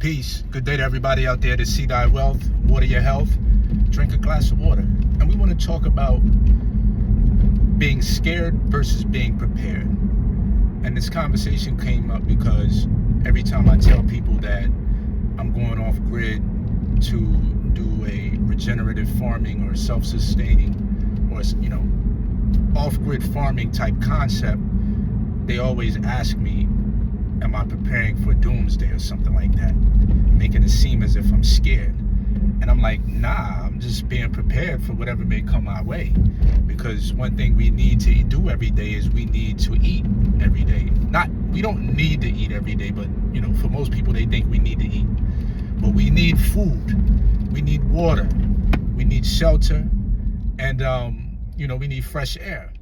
Peace. Good day to everybody out there to see thy wealth, water your health, drink a glass of water. And we want to talk about being scared versus being prepared. And this conversation came up because every time I tell people that I'm going off grid to do a regenerative farming or self-sustaining or, off-grid farming type concept, they always ask me, am I preparing for doomsday or something like that, making it seem as if I'm scared. And I'm like, nah, I'm just being prepared for whatever may come my way. Because one thing we need to do every day is we need to eat every day. We don't need to eat every day, but for most people they think we need to eat. But we need food, we need water, we need shelter, and we need fresh air.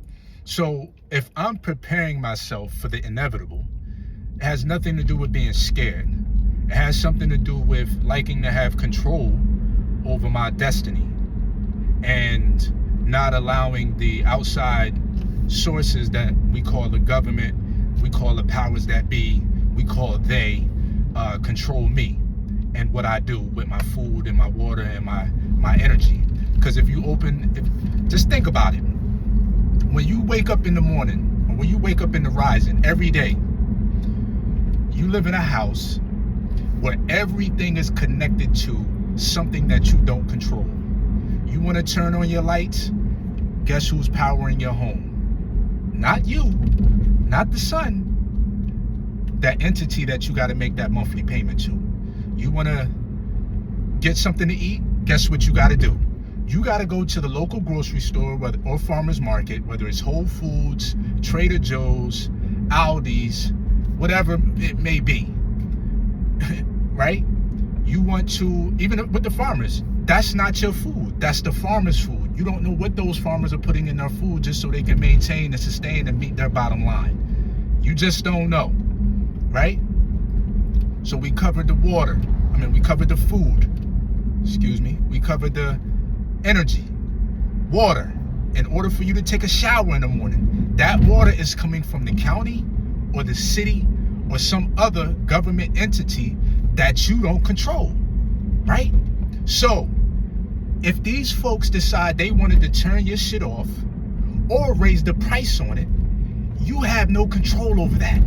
So if I'm preparing myself for the inevitable, it has nothing to do with being scared. It has something to do with liking to have control over my destiny and not allowing the outside sources that we call the government, we call the powers that be, we call they, control me and what I do with my food and my water and my energy. Because just think about it. When you wake up in the morning, or when you wake up in the rising every day, you live in a house where everything is connected to something that you don't control. You want to turn on your lights? Guess who's powering your home? Not you, not the sun. That entity that you got to make that monthly payment to. You want to get something to eat? Guess what you got to do? You got to go to the local grocery store or farmer's market, whether it's Whole Foods, Trader Joe's, Aldi's, whatever it may be, right? You want to, even with the farmers, that's not your food. That's the farmer's food. You don't know what those farmers are putting in their food just so they can maintain and sustain and meet their bottom line. You just don't know, right? So we covered the water. We covered the food. We covered the energy, water. In order for you to take a shower in the morning, that water is coming from the county or the city or some other government entity that you don't control, right? So if these folks decide they wanted to turn your shit off or raise the price on it, you have no control over that.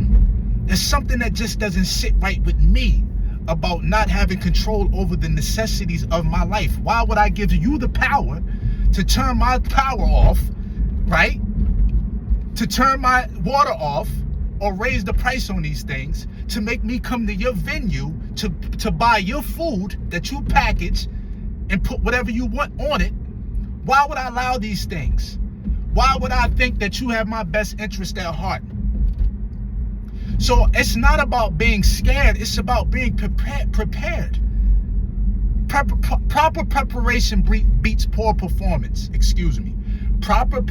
There's something that just doesn't sit right with me about not having control over the necessities of my life. Why would I give you the power to turn my power off, right? To turn my water off or raise the price on these things, to make me come to your venue to buy your food that you package and put whatever you want on it. Why would I allow these things? Why would I think that you have my best interest at heart? So it's not about being scared, it's about being prepared. Proper preparation beats poor performance. Proper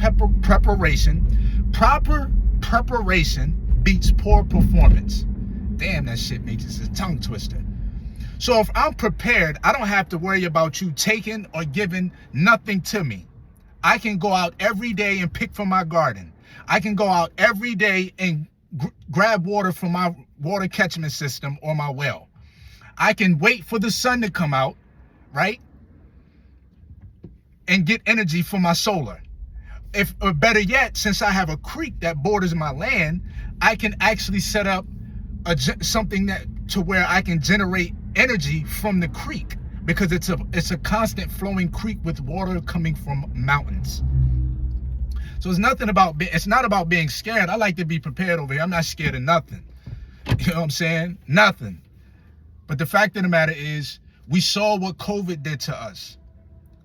preparation beats poor performance. Damn, that shit makes this a tongue twister. So if I'm prepared, I don't have to worry about you taking or giving nothing to me. I can go out every day and pick from my garden. I can go out every day and grab water from my water catchment system or my well. I can wait for the sun to come out, right? And get energy from my solar. Or better yet, since I have a creek that borders my land, I can actually set up something to where I can generate energy from the creek, because it's a constant flowing creek with water coming from mountains. So it's not about being scared. I like to be prepared over here. I'm not scared of nothing. You know what I'm saying? Nothing. But the fact of the matter is, we saw what COVID did to us.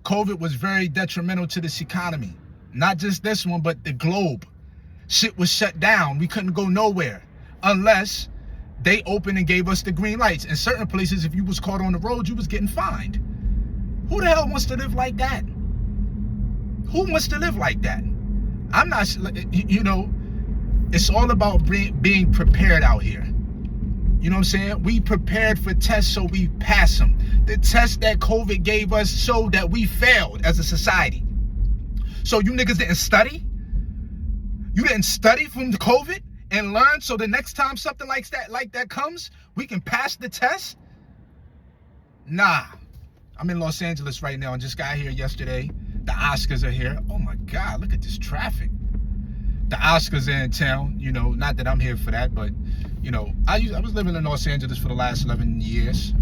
COVID was very detrimental to this economy. Not just this one, but the globe. Shit was shut down. We couldn't go nowhere unless they opened and gave us the green lights. In certain places, if you was caught on the road, you was getting fined. Who the hell wants to live like that? Who wants to live like that? I'm not, it's all about being prepared out here. You know what I'm saying? We prepared for tests, so we pass them. The test that COVID gave us showed that we failed as a society. So you niggas didn't study? You didn't study from the COVID and learn, so the next time something like that comes, we can pass the test? Nah. I'm in Los Angeles right now and just got here yesterday. The Oscars are here. Oh my God, look at this traffic. The Oscars are in town, you know, not that I'm here for that, but, you know, I was living in Los Angeles for the last 11 years.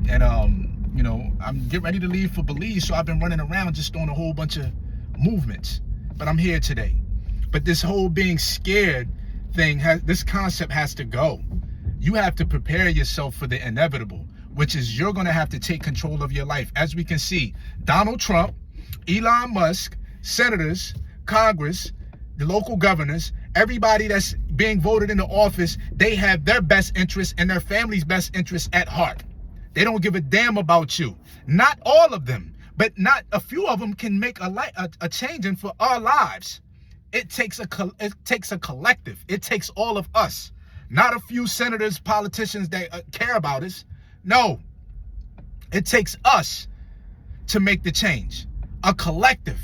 And, you know, I'm getting ready to leave for Belize, so I've been running around just doing a whole bunch of movements. But I'm here today. But this whole being scared thing, this concept has to go. You have to prepare yourself for the inevitable, which is you're going to have to take control of your life. As we can see, Donald Trump, Elon Musk, senators, Congress, the local governors, everybody that's being voted into office, they have their best interests and their family's best interests at heart. They don't give a damn about you. Not all of them, but not a few of them can make a change in for our lives. It takes a collective. It takes all of us. Not a few senators, politicians that care about us. No, it takes us to make the change. A collective.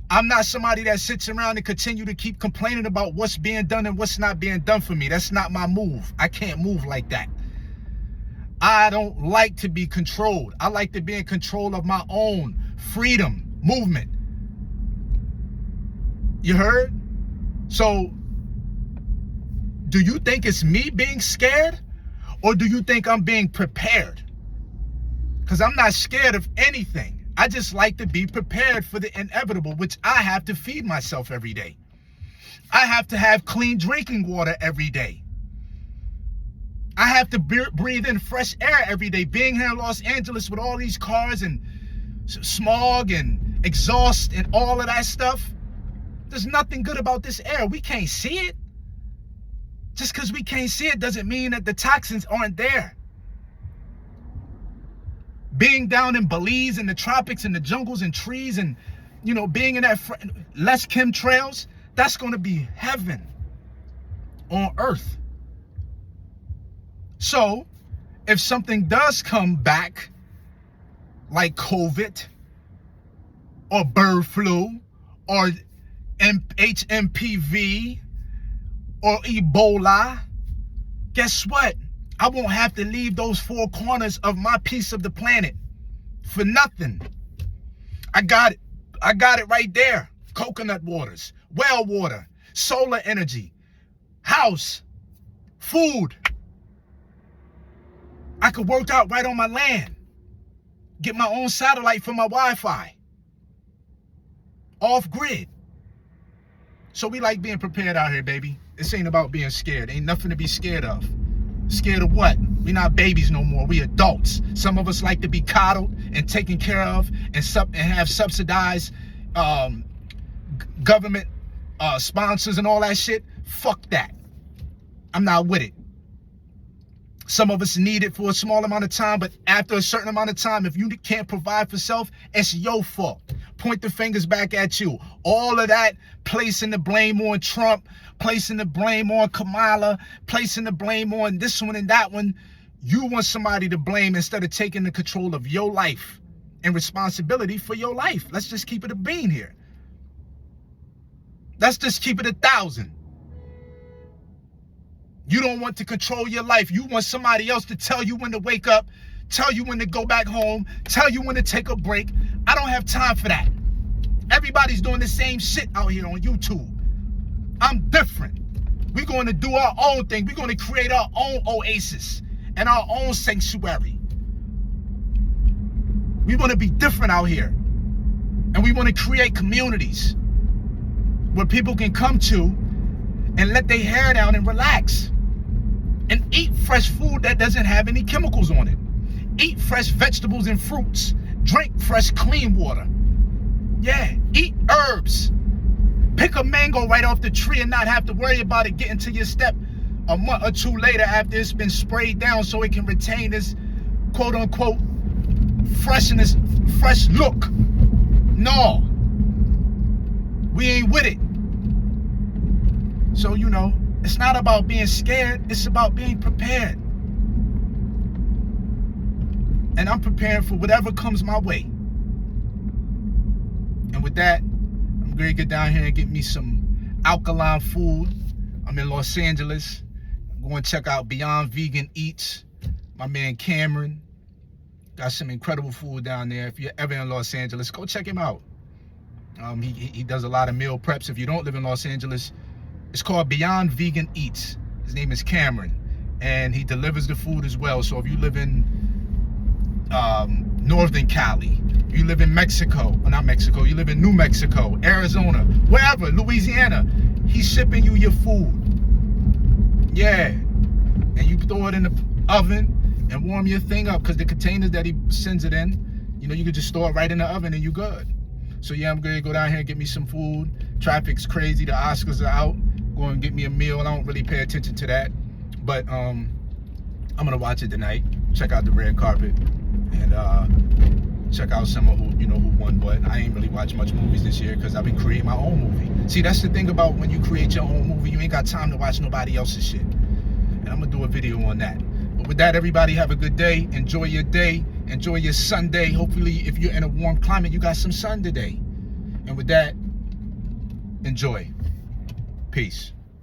I'm not somebody that sits around and continue to keep complaining about what's being done and what's not being done for me. That's not my move. I can't move like that. I don't like to be controlled. I like to be in control of my own freedom movement. You heard? So, do you think it's me being scared? Or do you think I'm being prepared? Because I'm not scared of anything. I just like to be prepared for the inevitable, which I have to feed myself every day. I have to have clean drinking water every day. I have to breathe in fresh air every day. Being here in Los Angeles with all these cars and smog and exhaust and all of that stuff, there's nothing good about this air. We can't see it. Just because we can't see it doesn't mean that the toxins aren't there. Being down in Belize in the tropics and the jungles and trees and, you know, being in that less chemtrails, that's going to be heaven on earth. So, if something does come back, like COVID, or bird flu, or HMPV, or Ebola, guess what? I won't have to leave those four corners of my piece of the planet for nothing. I got it. I got it right there. Coconut waters, well water, solar energy, house, food. I could work out right on my land. Get my own satellite for my Wi-Fi. Off grid. So we like being prepared out here, baby. This ain't about being scared. Ain't nothing to be scared of. Scared of what? We're not babies no more. We adults. Some of us like to be coddled and taken care of and have subsidized government sponsors and all that shit. Fuck that. I'm not with it. Some of us need it for a small amount of time, but after a certain amount of time, if you can't provide for self, it's your fault. Point the fingers back at you. All of that, placing the blame on Trump, placing the blame on Kamala, placing the blame on this one and that one. You want somebody to blame instead of taking the control of your life and responsibility for your life. Let's just keep it a bean here. Let's just keep it 1,000. You don't want to control your life. You want somebody else to tell you when to wake up, tell you when to go back home, tell you when to take a break. I don't have time for that. Everybody's doing the same shit out here on YouTube. I'm different. We're going to do our own thing. We're going to create our own oasis and our own sanctuary. We want to be different out here. And we want to create communities where people can come to and let their hair down and relax. And eat fresh food that doesn't have any chemicals on it. Eat fresh vegetables and fruits. Drink fresh, clean water. Yeah, eat herbs. Pick a mango right off the tree and not have to worry about it getting to your step a month or two later after it's been sprayed down so it can retain this quote-unquote freshness, fresh look. No, we ain't with it. So, you know, it's not about being scared. It's about being prepared. And I'm prepared for whatever comes my way. And with that, I'm going to get down here and get me some alkaline food. I'm in Los Angeles. I'm going to check out Beyond Vegan Eats. My man Cameron. Got some incredible food down there. If you're ever in Los Angeles, go check him out. He does a lot of meal preps. If you don't live in Los Angeles, it's called Beyond Vegan Eats. His name is Cameron, and he delivers the food as well. So if you live in Northern Cali, you live in Mexico, or not Mexico, you live in New Mexico, Arizona, wherever, Louisiana, he's shipping you your food. Yeah, and you throw it in the oven and warm your thing up, because the containers that he sends it in, you know, you could just store it right in the oven and you good. So yeah, I'm gonna go down here and get me some food. Traffic's crazy, the Oscars are out. Go and get me a meal. I don't really pay attention to that, but I'm gonna watch it tonight. Check out the red carpet and check out some of who won what. I ain't really watched much movies this year because I've been creating my own movie. See, that's the thing about when you create your own movie, you ain't got time to watch nobody else's shit. And I'm gonna do a video on that. But with that, everybody have a good day. Enjoy your day. Enjoy your Sunday. Hopefully, if you're in a warm climate, you got some sun today. And with that, enjoy. Peace.